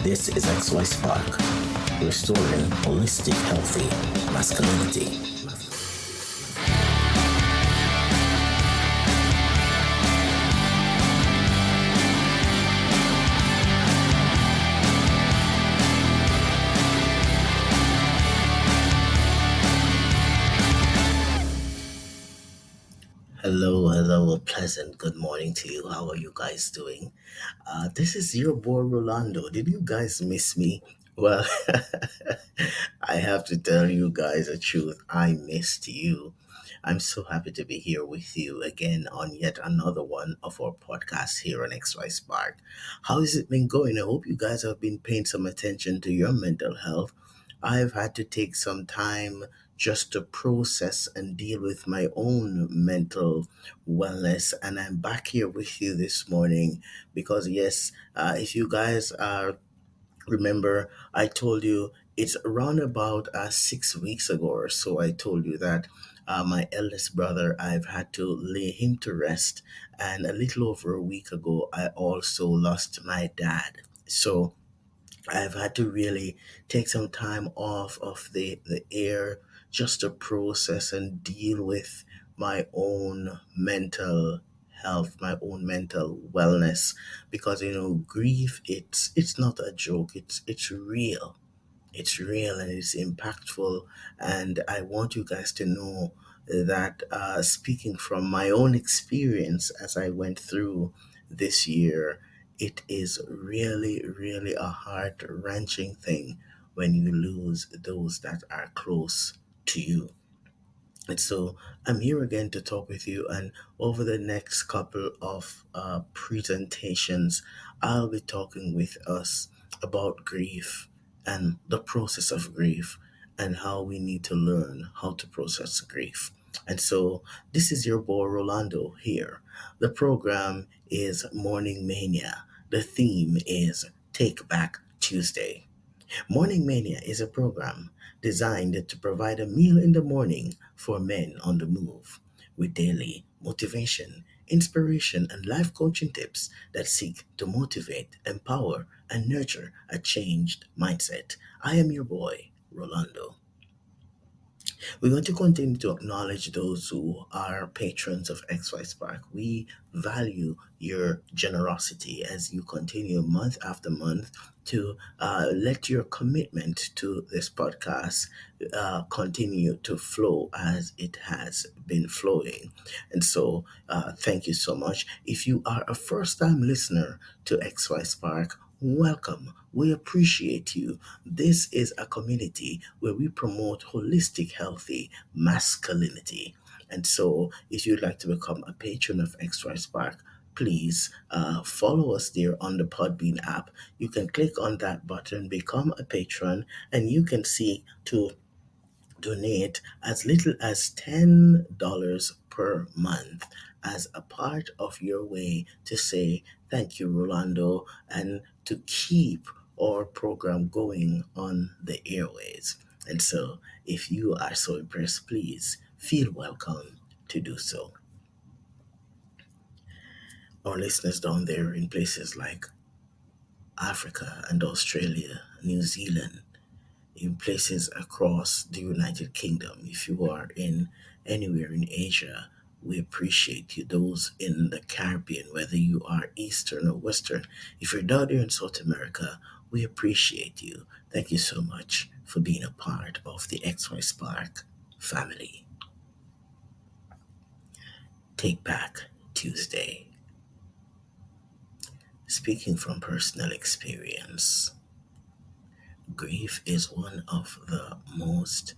This is XY Spark, restoring holistic, healthy masculinity. Hello, hello, a pleasant good morning to you. How are you guys doing? This is your boy Rolando. Did you guys miss me? Well, I have to tell you guys the truth. I missed you. I'm so happy to be here with you again on yet another one of our podcasts here on XY Spark. How has it been going? I hope you guys have been paying some attention to your mental health. I've had to take some time just to process and deal with my own mental wellness, and I'm back here with you this morning because, yes, if you guys remember, I told you it's around about 6 weeks ago or so. I told you that my eldest brother, I've had to lay him to rest, and a little over a week ago, I also lost my dad. So I've had to really take some time off of the air just to process and deal with my own mental health, my own mental wellness, because grief, it's not a joke, it's real. It's real and it's impactful. And I want you guys to know that, speaking from my own experience as I went through this year, it is really, really a heart wrenching thing when you lose those that are close to you. And so I'm here again to talk with you. And over the next couple of presentations, I'll be talking with us about grief and the process of grief and how we need to learn how to process grief. And so this is your boy Rolando here. The program is Morning Mania. The theme is Take Back Tuesday. Morning Mania is a program designed to provide a meal in the morning for men on the move with daily motivation, inspiration, and life coaching tips that seek to motivate, empower, and nurture a changed mindset. I am your boy, Rolando. We want to continue to acknowledge those who are patrons of XY Spark. We value your generosity as you continue month after month to let your commitment to this podcast continue to flow as it has been flowing. And so, thank you so much. If you are a first time listener to XY Spark, welcome. We appreciate you. This is a community where we promote holistic, healthy masculinity. And so, if you'd like to become a patron of XY Spark, please follow us there on the Podbean app. You can click on that button, become a patron, and you can see to donate as little as $10 per month as a part of your way to say thank you, Rolando, and to keep our program going on the airways. And so, if you are so impressed, please feel welcome to do so. Our listeners down there in places like Africa and Australia, New Zealand, in places across the United Kingdom. If you are in anywhere in Asia, we appreciate you. Those in the Caribbean, whether you are Eastern or Western, if you're down there in South America, we appreciate you. Thank you so much for being a part of the XY Spark family. Take Back Tuesday. Speaking from personal experience, grief is one of the most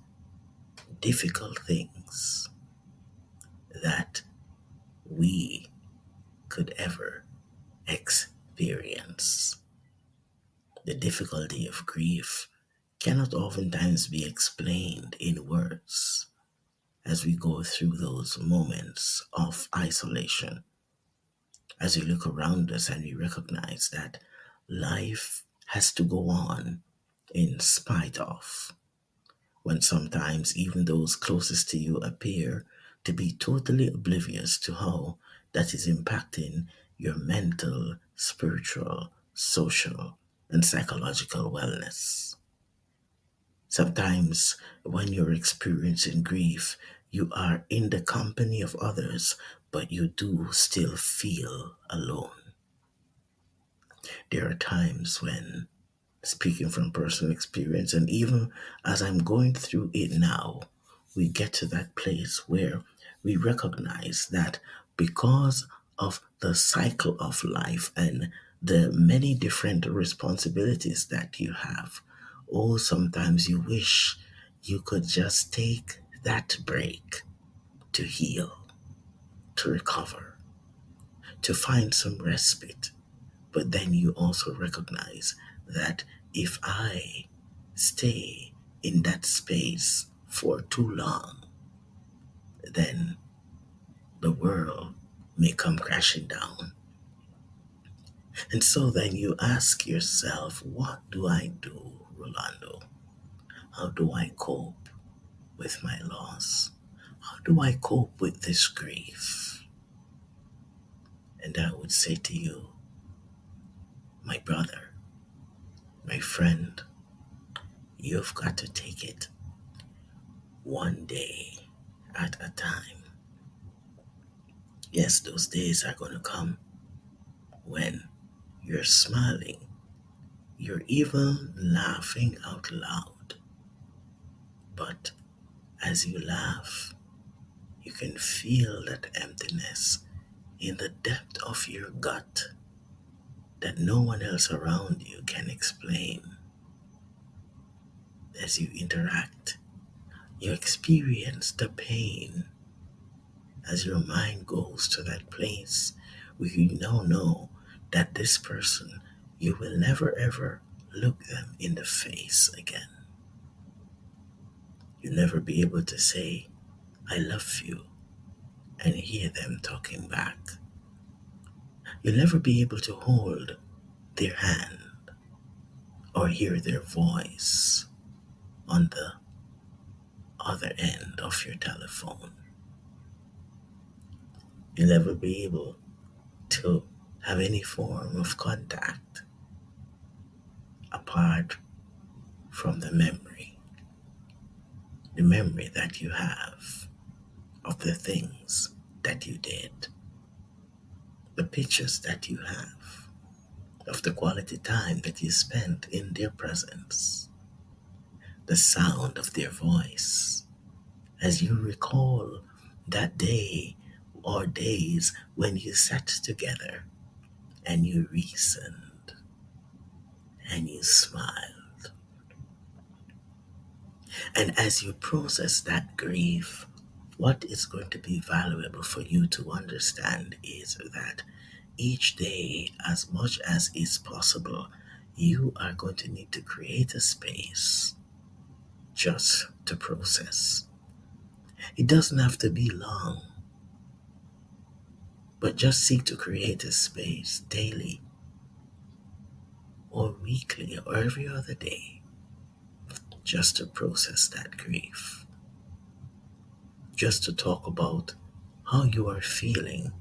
difficult things that we could ever experience. The difficulty of grief cannot oftentimes be explained in words as we go through those moments of isolation, as we look around us and we recognize that life has to go on in spite of, when sometimes even those closest to you appear to be totally oblivious to how that is impacting your mental, spiritual, social, and psychological wellness. Sometimes, when you're experiencing grief, you are in the company of others, but you do still feel alone. There are times when, speaking from personal experience, and even as I'm going through it now, we get to that place where we recognize that because of the cycle of life and the many different responsibilities that you have, oh, sometimes you wish you could just take that break to heal, to recover, to find some respite. But then you also recognize that if I stay in that space for too long, then the world may come crashing down. And so then you ask yourself, what do I do, Rolando? How do I cope with my loss? How do I cope with this grief? And I would say to you, my brother, my friend, you've got to take it one day at a time. Yes, those days are going to come when you're smiling, you're even laughing out loud. But as you laugh, you can feel that emptiness in the depth of your gut that no one else around you can explain. As you interact, you experience the pain as your mind goes to that place where you now know that this person, you will never ever look them in the face again. You'll never be able to say, I love you, and hear them talking back. You'll never be able to hold their hand or hear their voice on the other end of your telephone. You'll never be able to have any form of contact apart from the memory that you have of the things that you did, the pictures that you have of the quality time that you spent in their presence, the sound of their voice, as you recall that day or days when you sat together and you reasoned and you smiled. And as you process that grief, what is going to be valuable for you to understand is that each day, as much as is possible, you are going to need to create a space just to process. It doesn't have to be long, but just seek to create a space daily or weekly or every other day just to process that grief, just to talk about how you are feeling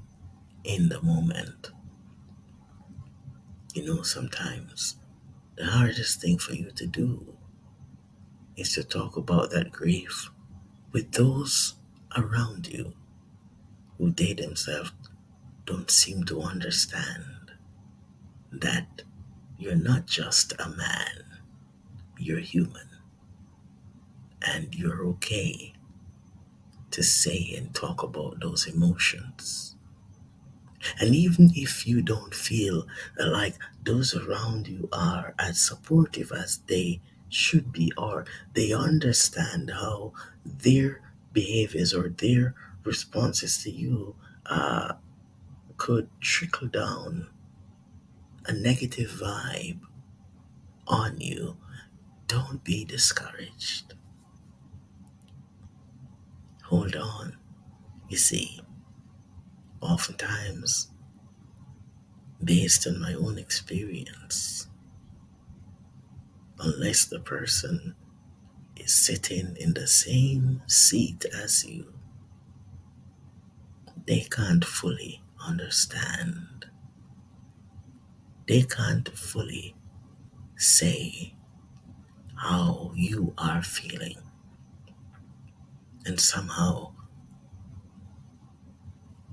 in the moment. You know, sometimes the hardest thing for you to do is to talk about that grief with those around you who they themselves don't seem to understand that you're not just a man, you're human, and you're okay to say and talk about those emotions. And even if you don't feel like those around you are as supportive as they should be, or they understand how their behaviors or their responses to you could trickle down a negative vibe on you, don't be discouraged. Hold on. You see, oftentimes, based on my own experience, unless the person is sitting in the same seat as you, they can't fully understand. They can't fully say how you are feeling, and somehow,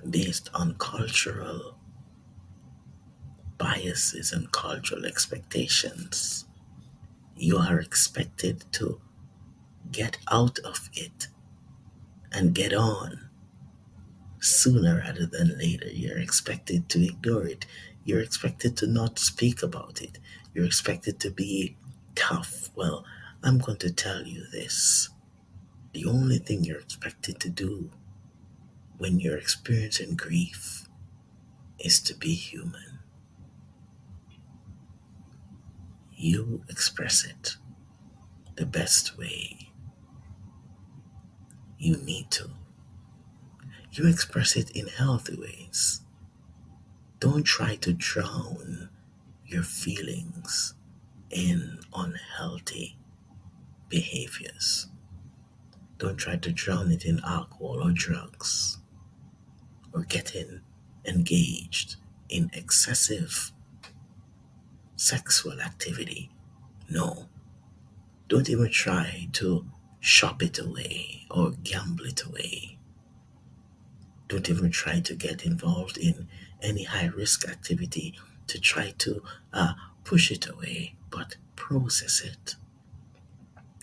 based on cultural biases and cultural expectations, you are expected to get out of it and get on sooner rather than later. You're expected to ignore it. You're expected to not speak about it. You're expected to be tough. Well, I'm going to tell you this. The only thing you're expected to do when you're experiencing grief is to be human. You express it the best way you need to. You express it in healthy ways. Don't try to drown your feelings in unhealthy behaviors. Don't try to drown it in alcohol or drugs or getting engaged in excessive sexual activity. No, don't even try to shop it away or gamble it away. Don't even try to get involved in any high risk activity to try to push it away, but process it.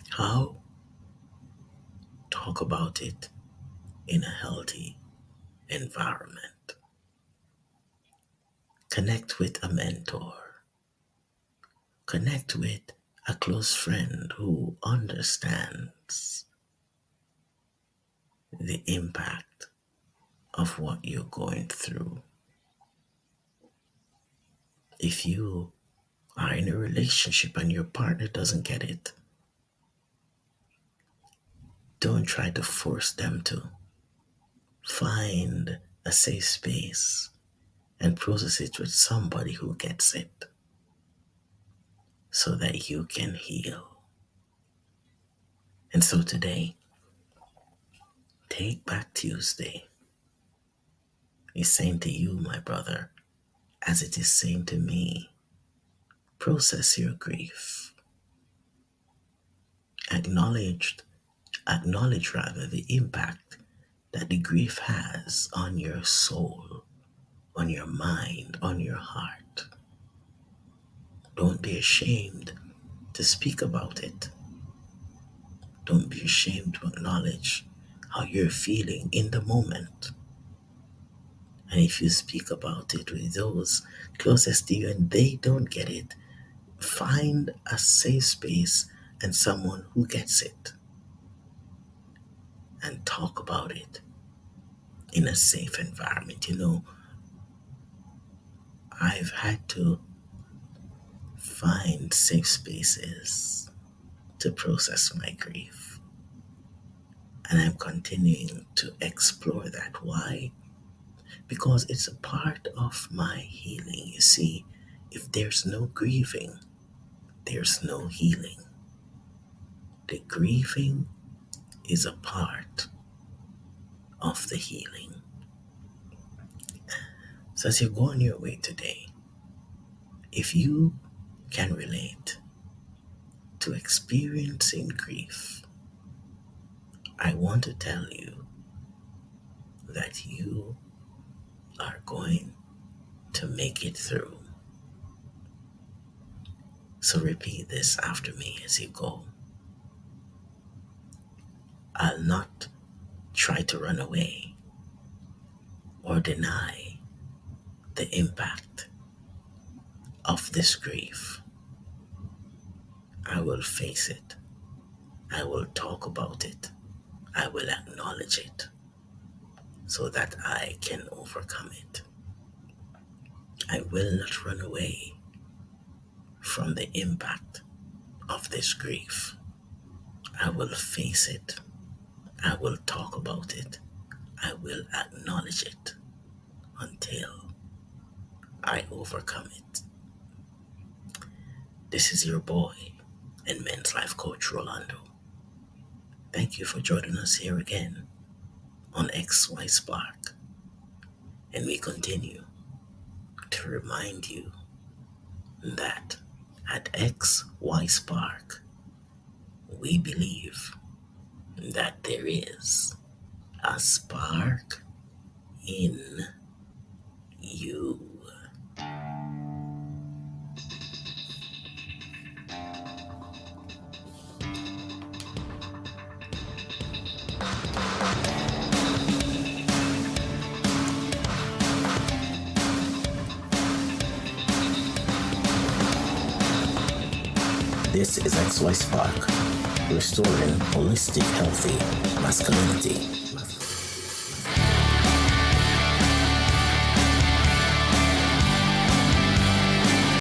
How? Talk about it in a healthy environment. Connect with a mentor. Connect with a close friend who understands the impact of what you're going through. If you are in a relationship and your partner doesn't get it, don't try to force them to. Find a safe space and process it with somebody who gets it so that you can heal. And so today, Take Back Tuesday is saying to you, my brother, as it is saying to me, process your grief. Acknowledge, acknowledge rather the impact that the grief has on your soul, on your mind, on your heart. Don't be ashamed to speak about it. Don't be ashamed to acknowledge how you're feeling in the moment. And if you speak about it with those closest to you and they don't get it, find a safe space and someone who gets it and talk about it in a safe environment. I've had to find safe spaces to process my grief. And I'm continuing to explore that. Why? Because it's a part of my healing. You see, if there's no grieving, there's no healing. The grieving is a part of the healing. So as you go on your way today, if you can relate to experiencing grief, I want to tell you that you are going to make it through. So repeat this after me as you go. I'll not try to run away or deny the impact of this grief. I will face it. I will talk about it. I will acknowledge it so that I can overcome it. I will not run away from the impact of this grief. I will face it. I will talk about it. I will acknowledge it until I overcome it. This is your boy and men's life coach, Rolando. Thank you for joining us here again on XY Spark. And we continue to remind you that At XY Spark, we believe that there is a spark in you. This is XY Spark, restoring holistic, healthy masculinity.